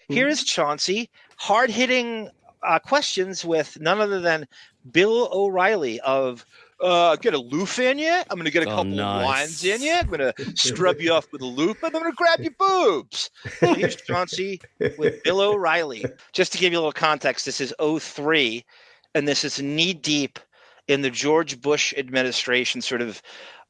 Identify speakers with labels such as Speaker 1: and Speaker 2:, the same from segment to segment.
Speaker 1: Here is Chauncey, hard-hitting questions with none other than Bill O'Reilly of get a loofah in you. I'm going to get a couple of wines in you. I'm going to scrub you off with a loofah. And I'm going to grab your boobs. So here's Chauncey with Bill O'Reilly. Just to give you a little context, this is 03, and this is knee-deep in the George Bush administration sort of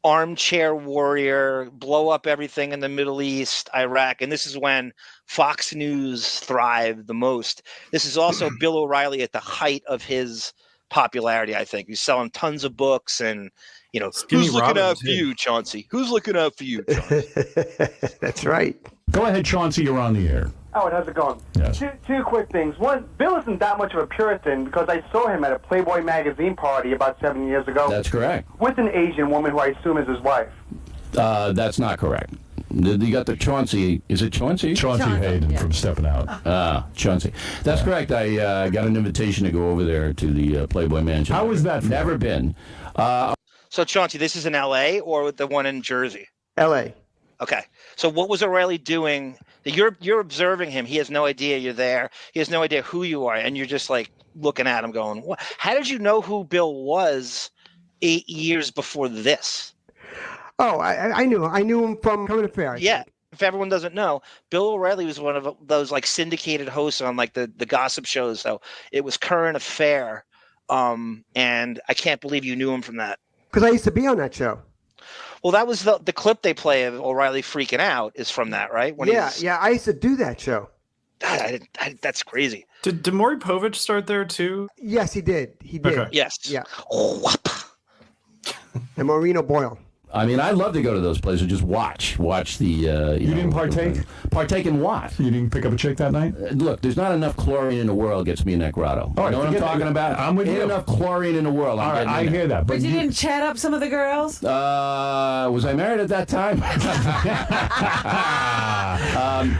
Speaker 1: armchair warrior, blow up everything in the Middle East, Iraq. And this is when Fox News thrived the most. This is also Bill O'Reilly at the height of his popularity, I think. He's selling tons of books and, who's looking out for you, Chauncey? Who's looking out for you, Chauncey?
Speaker 2: That's right.
Speaker 3: Go ahead, Chauncey, you're on the air.
Speaker 4: Howard, how's it going?
Speaker 3: Yes.
Speaker 4: Two quick things. One, Bill isn't that much of a Puritan because I saw him at a Playboy magazine party about 7 years ago.
Speaker 3: That's correct.
Speaker 4: With an Asian woman who I assume is his wife.
Speaker 3: That's not correct. You got the Chaunce. Is it Chaunce?
Speaker 5: Chaunce
Speaker 3: Hayden
Speaker 5: yeah.
Speaker 3: from Stepping Out. Chaunce. That's correct. I got an invitation to go over there to the Playboy Mansion.
Speaker 5: How was that?
Speaker 3: Never been.
Speaker 1: So, Chauncey, this is in L.A. or the one in Jersey?
Speaker 2: L.A.
Speaker 1: Okay. So what was O'Reilly doing? You're observing him. He has no idea you're there. He has no idea who you are. And you're just like looking at him going, what? How did you know who Bill was 8 years before this?
Speaker 2: Oh, I knew him from Current Affairs.
Speaker 1: Yeah. If everyone doesn't know, Bill O'Reilly was one of those like syndicated hosts on like the gossip shows. So it was Current Affair. And I can't believe you knew him from that.
Speaker 2: Because I used to be on that show.
Speaker 1: Well, that was the clip they play of O'Reilly freaking out is from that, right?
Speaker 2: Yeah, I used to do that show.
Speaker 1: God, that's crazy.
Speaker 6: Did Maury Povich start there too?
Speaker 2: Yes, he did. He did.
Speaker 6: Okay.
Speaker 1: Yes.
Speaker 2: Yeah.
Speaker 1: Oh, whoop.
Speaker 2: And Marino Boyle.
Speaker 3: I mean, I'd love to go to those places and just watch the. You
Speaker 5: didn't partake?
Speaker 3: Partake in what?
Speaker 5: You didn't pick up a chick that night?
Speaker 3: Look, there's not enough chlorine in the world gets me in that grotto.
Speaker 5: All right,
Speaker 3: you know what I'm talking about?
Speaker 5: I'm with
Speaker 3: Ain't
Speaker 5: you.
Speaker 3: enough chlorine in the world.
Speaker 5: All right, I hear that.
Speaker 7: But you didn't chat up some of the girls?
Speaker 3: Was I married at that time?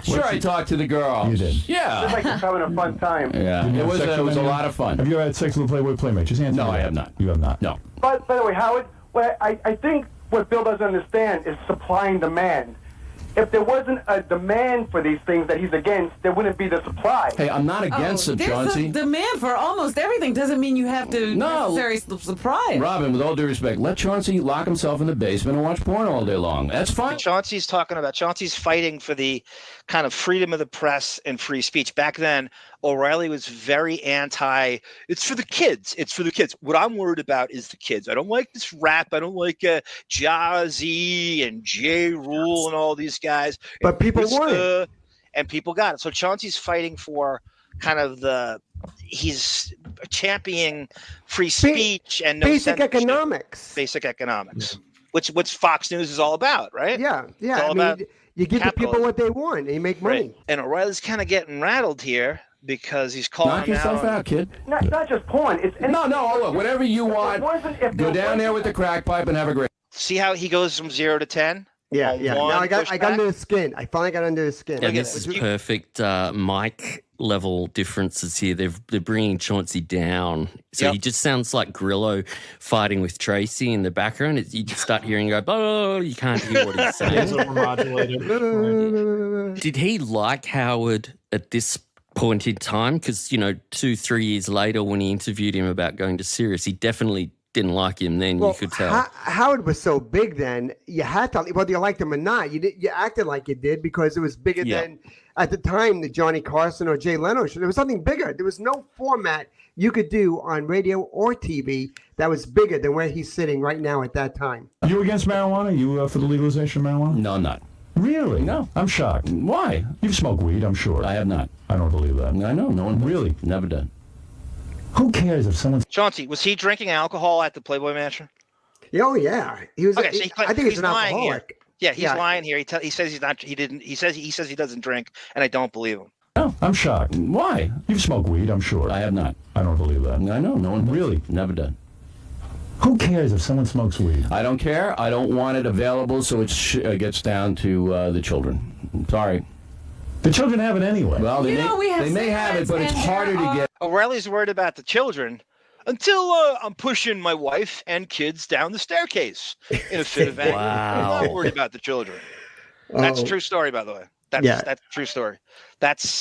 Speaker 3: Sure, I talked to the girls.
Speaker 5: You did?
Speaker 3: Yeah.
Speaker 4: It's like you're having a fun time.
Speaker 3: Yeah, it was a lot of fun.
Speaker 5: Have you ever had sex with a Playboy Playmate? Just answer
Speaker 3: No,
Speaker 5: me
Speaker 3: I
Speaker 5: that.
Speaker 3: have not.
Speaker 5: You have not?
Speaker 3: No.
Speaker 4: But by the way, Howard, I think what Bill doesn't understand is supply and demand. If there wasn't a demand for these things that he's against, there wouldn't be the supply.
Speaker 3: Hey, I'm not against it,
Speaker 7: There's
Speaker 3: Chauncey.
Speaker 7: a demand for almost everything. Doesn't mean you have to necessarily supply it.
Speaker 3: Robin, with all due respect, let Chauncey lock himself in the basement and watch porn all day long. That's fine.
Speaker 1: Chauncey's fighting for the kind of freedom of the press and free speech. Back then, O'Reilly was very anti, it's for the kids. It's for the kids. What I'm worried about is the kids. I don't like this rap. I don't like Jazzy and J. Rule and all these guys.
Speaker 2: But people want it.
Speaker 1: And people got it. So Chauncey's fighting for kind of he's championing free speech and no
Speaker 2: basic economics.
Speaker 1: Basic economics. Which Fox News is all about, right?
Speaker 2: Yeah.
Speaker 1: It's all about
Speaker 2: you give the people
Speaker 1: capitalism.
Speaker 2: what they want and you make money.
Speaker 1: Right. And O'Reilly's kind of getting rattled here because he's calling
Speaker 3: Knock
Speaker 1: him
Speaker 3: yourself out, kid.
Speaker 4: Not just porn. It's
Speaker 3: No, look, whatever you want.
Speaker 4: If
Speaker 3: Go down there with the crack pipe and have a great.
Speaker 1: See how he goes from 0 to 10?
Speaker 2: Yeah. Now I got
Speaker 1: pushback?
Speaker 2: under his skin. I finally got under his skin.
Speaker 8: And this is perfect mic level differences here. They're bringing Chauncey down. So he just sounds like Grillo fighting with Tracy in the background. You just start hearing him go, oh, you can't hear what he's saying. Did he like Howard at this point in time? Because, 2-3 years later when he interviewed him about going to Sirius, he definitely didn't like him then, you could tell.
Speaker 2: Howard was so big then, you had to, whether you liked him or not, you acted like you did because it was bigger than, at the time, the Johnny Carson or Jay Leno show. There was something bigger. There was no format you could do on radio or TV that was bigger than where he's sitting right now at that time.
Speaker 5: Are you against marijuana? You for the legalization of marijuana?
Speaker 3: No, I'm not.
Speaker 5: Really?
Speaker 3: No.
Speaker 5: I'm shocked.
Speaker 3: Why?
Speaker 5: You've smoked weed, I'm sure.
Speaker 3: I have not.
Speaker 5: I don't believe that.
Speaker 3: I know. No one
Speaker 5: Really?
Speaker 3: Never done.
Speaker 5: Who cares if someone's...
Speaker 1: Chauncey, was he drinking alcohol at the Playboy Mansion?
Speaker 2: Oh yeah, he was.
Speaker 1: Okay, so
Speaker 2: I think he's an
Speaker 1: lying
Speaker 2: alcoholic.
Speaker 1: Here. Yeah, he's lying here. He says he's not. He didn't. He says he doesn't drink, and I don't believe him.
Speaker 5: No, I'm shocked.
Speaker 3: Why?
Speaker 5: You've smoked weed, I'm sure.
Speaker 3: I have not.
Speaker 5: I don't believe that.
Speaker 3: I know. No one
Speaker 5: Really?
Speaker 3: Never done.
Speaker 5: Who cares if someone smokes weed?
Speaker 3: I don't care. I don't want it available, so it gets down to the children. Sorry.
Speaker 5: The children have it anyway.
Speaker 3: Well, they may have it, but it's harder to get.
Speaker 1: O'Reilly's worried about the children until I'm pushing my wife and kids down the staircase in a fit of anger. I'm not worried about the children. That's a true story, by the way. That's a true story.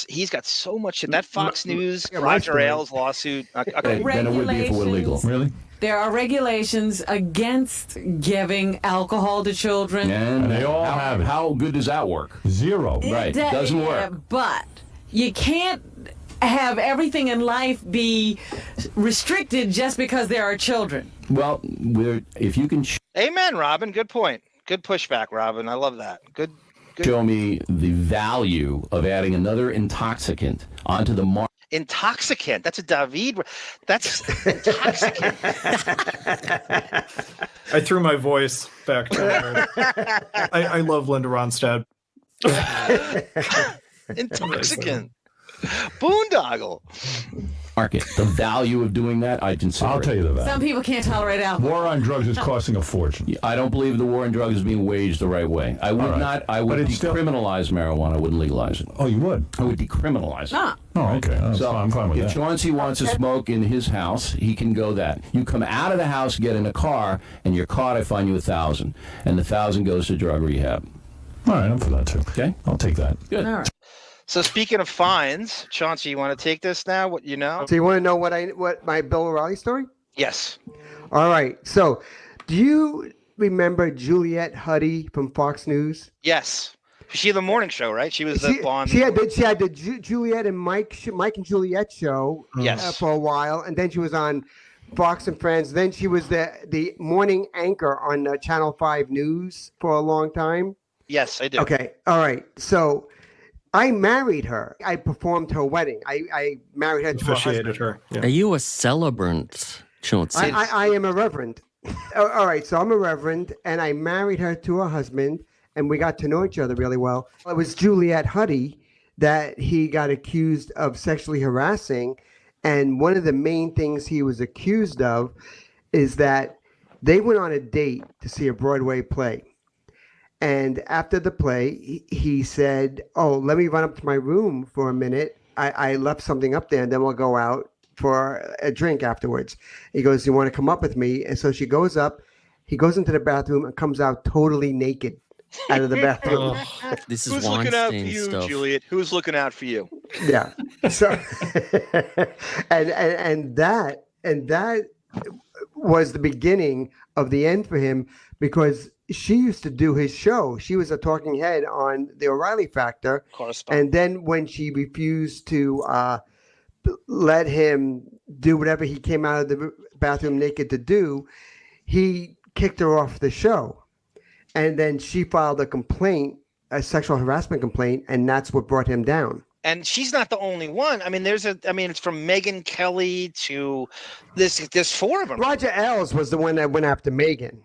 Speaker 1: He's got so much shit. That Fox News, Roger Ailes lawsuit.
Speaker 3: Then it would be if it were legal.
Speaker 5: Really?
Speaker 7: There are regulations against giving alcohol to children.
Speaker 3: And they all have it. How good does that work?
Speaker 5: Zero.
Speaker 3: Right. Doesn't work.
Speaker 7: But you can't have everything in life be restricted just because there are children.
Speaker 3: Well, if you can
Speaker 1: Amen, Robin. Good point. Good pushback, Robin. I love that. Good.
Speaker 3: show me the value of adding another intoxicant onto the market.
Speaker 1: Intoxicant. That's a David. That's intoxicant.
Speaker 6: I threw my voice back to her. I love Linda Ronstadt.
Speaker 1: Intoxicant. Boondoggle.
Speaker 3: Market. The value of doing that, I consider.
Speaker 5: I'll tell you the value.
Speaker 7: Some people can't tolerate alcohol.
Speaker 5: War on drugs is costing a fortune.
Speaker 3: I don't believe the war on drugs is being waged the right way. I would not. I would decriminalize marijuana. I wouldn't legalize it.
Speaker 5: Oh, you would?
Speaker 3: I would decriminalize it.
Speaker 5: Oh, okay. So I'm fine with that.
Speaker 3: If Chauncey wants to smoke in his house, he can go that. You come out of the house, get in a car, and you're caught, I fine you $1,000. And the $1,000 goes to drug rehab.
Speaker 5: All right, I'm for that too.
Speaker 3: Okay?
Speaker 5: I'll take that.
Speaker 3: Good.
Speaker 7: All right.
Speaker 1: So speaking of fines, Chauncey, you want to take this now? What you know?
Speaker 2: So you want to know what my Bill O'Reilly story?
Speaker 1: Yes.
Speaker 2: All right. So, do you remember Juliet Huddy from Fox News?
Speaker 1: Yes. She had the morning show, right? She was the blonde.
Speaker 2: She had the Juliet and Mike and Juliet show.
Speaker 1: Yes.
Speaker 2: For a while, and then she was on Fox and Friends. Then she was the morning anchor on Channel 5 News for a long time.
Speaker 1: Yes, I do.
Speaker 2: Okay. All right. So I married her. I performed her wedding. I married her to her husband.
Speaker 6: her. Yeah.
Speaker 8: Are you a celebrant, Chauncey?
Speaker 2: I am a reverend. All right. So I'm a reverend, and I married her to her husband, and we got to know each other really well. It was Juliet Huddy that he got accused of sexually harassing. And one of the main things he was accused of is that they went on a date to see a Broadway play. And after the play, he said, "Oh, let me run up to my room for a minute. I left something up there, and then we'll go out for a drink afterwards." He goes, "You want to come up with me?" And so she goes up. He goes into the bathroom and comes out totally naked out of the bathroom.
Speaker 8: This is
Speaker 1: Who's looking out for
Speaker 8: Weinstein
Speaker 1: you,
Speaker 8: stuff.
Speaker 1: Juliet? Who's looking out for you?
Speaker 2: Yeah. So, and that was the beginning of the end for him, because she used to do his show. She was a talking head on the O'Reilly Factor. And then when she refused to let him do whatever he came out of the bathroom naked to do, he kicked her off the show. And then she filed a sexual harassment complaint, and that's what brought him down.
Speaker 1: And she's not the only one. I mean, it's from Megyn Kelly to there's four of them.
Speaker 2: Roger Ailes was the one that went after Megyn.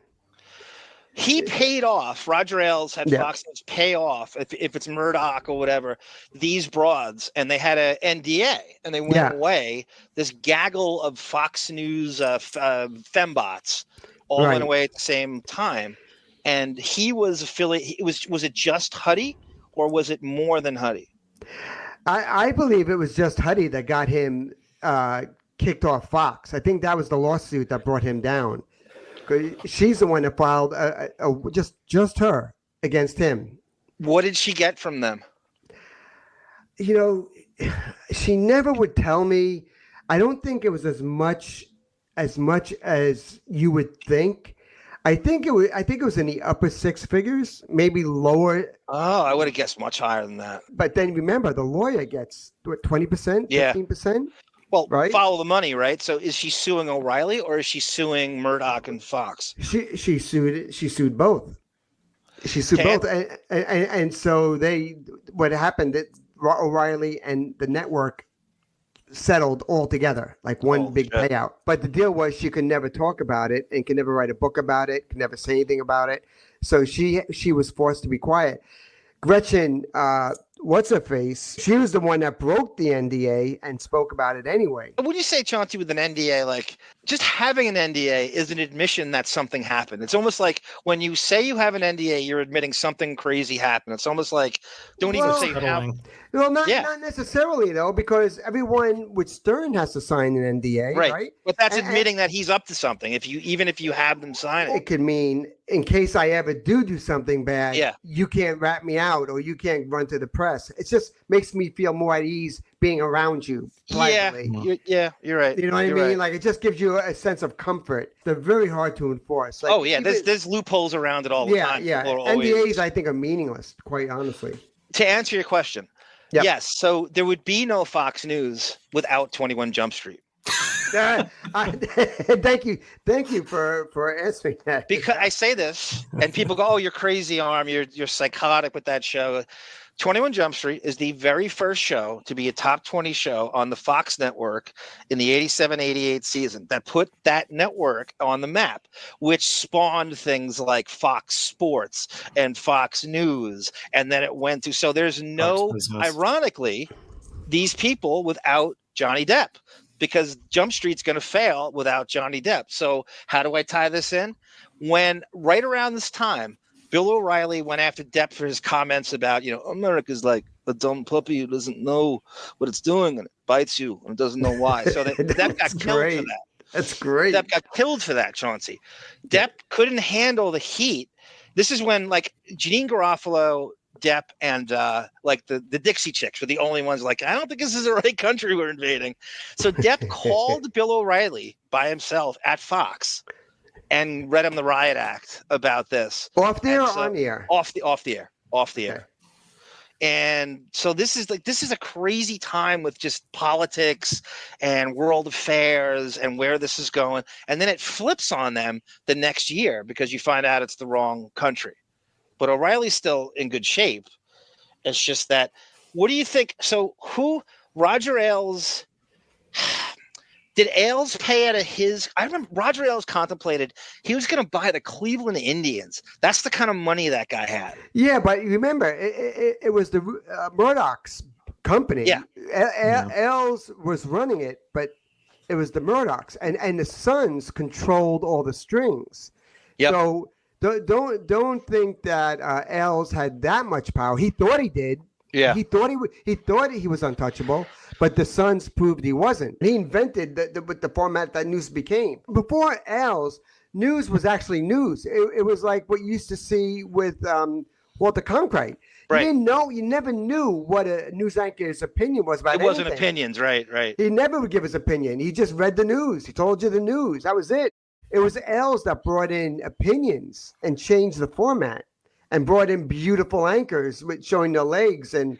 Speaker 1: He paid off. Roger Ailes had Fox News pay off, if it's Murdoch or whatever, these broads, and they had an NDA, and they went away. This gaggle of Fox News fembots all went away at the same time. And he was affiliated. Was it just Huddy, or was it more than Huddy?
Speaker 2: I believe it was just Huddy that got him kicked off Fox. I think that was the lawsuit that brought him down. She's the one that filed just her against him.
Speaker 1: What did she get from them?
Speaker 2: You know, she never would tell me. I don't think it was as much as you would think. I think it was in the upper six figures, maybe lower.
Speaker 1: Oh, I would have guessed much higher than that.
Speaker 2: But then remember, the lawyer gets 20%, 15%.
Speaker 1: Well,
Speaker 2: right?
Speaker 1: Follow the money, right? So is she suing O'Reilly, or is she suing Murdoch and Fox?
Speaker 2: She sued both. She sued both, and so what happened that O'Reilly and the network settled all together, like one big payout. But the deal was she could never talk about it and could never write a book about it, could never say anything about it. So she was forced to be quiet. Gretchen, what's her face? She was the one that broke the NDA and spoke about it anyway.
Speaker 1: Would you say, Chauncey, with an NDA, like just having an NDA is an admission that something happened. It's almost like when you say you have an NDA, you're admitting something crazy happened. It's almost like don't even say how.
Speaker 2: Well, not necessarily though, because everyone with Stern has to sign an NDA, right?
Speaker 1: But that's admitting that he's up to something. Even if you have them sign it,
Speaker 2: it could mean in case I ever do something bad, you can't rat me out or you can't run to the press. It just makes me feel more at ease being around you. Privately.
Speaker 1: You're right.
Speaker 2: You know what I mean?
Speaker 1: Right.
Speaker 2: Like it just gives you a sense of comfort. They're very hard to enforce. Like,
Speaker 1: there's loopholes around it all the time.
Speaker 2: Yeah. NDAs I think are meaningless, quite honestly.
Speaker 1: To answer your question, yes. So there would be no Fox News without 21 Jump Street.
Speaker 2: Thank you for answering that.
Speaker 1: Because I say this, and people go, "Oh, you're crazy, Arm. You're psychotic with that show." 21 Jump Street is the very first show to be a top 20 show on the Fox network in the 87-88 season that put that network on the map, which spawned things like Fox Sports and Fox News. And then it went to, so there's no, ironically, these people without Johnny Depp, because Jump Street's going to fail without Johnny Depp. So how do I tie this in? When right around this time, Bill O'Reilly went after Depp for his comments about, America's like a dumb puppy who doesn't know what it's doing and it bites you and doesn't know why. So Depp got killed for that.
Speaker 2: That's great.
Speaker 1: Depp got killed for that, Chauncey. Depp couldn't handle the heat. This is when Janine Garofalo, Depp, and the Dixie Chicks were the only ones I don't think this is the right country we're invading. So Depp called Bill O'Reilly by himself at Fox and read him the riot act about this.
Speaker 2: Off the air or on the air?
Speaker 1: Off the air. And so this is a crazy time with just politics and world affairs and where this is going. And then it flips on them the next year because you find out it's the wrong country. But O'Reilly's still in good shape. It's just that, what do you think? So Roger Ailes... Did Ailes pay out of his? I remember Roger Ailes contemplated he was going to buy the Cleveland Indians. That's the kind of money that guy had.
Speaker 2: Yeah, but remember, it was the Murdoch's company.
Speaker 1: Yeah,
Speaker 2: Ailes was running it, but it was the Murdochs, and the Sons controlled all the strings.
Speaker 1: Yep.
Speaker 2: So don't think that Ailes had that much power. He thought he did.
Speaker 1: Yeah,
Speaker 2: he thought he was untouchable, but the Sons proved he wasn't. He invented the format that news became. Before Ailes, news was actually news. It was like what you used to see with Walter Cronkite.
Speaker 1: Right.
Speaker 2: You never knew what a news anchor's opinion was about anything.
Speaker 1: It wasn't opinions, right.
Speaker 2: He never would give his opinion. He just read the news. He told you the news. That was it. It was Ailes that brought in opinions and changed the format. And brought in beautiful anchors with showing their legs and,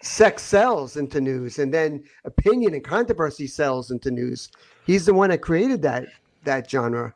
Speaker 2: sex sells into news. And then opinion and controversy sells into news. He's the one that created that genre.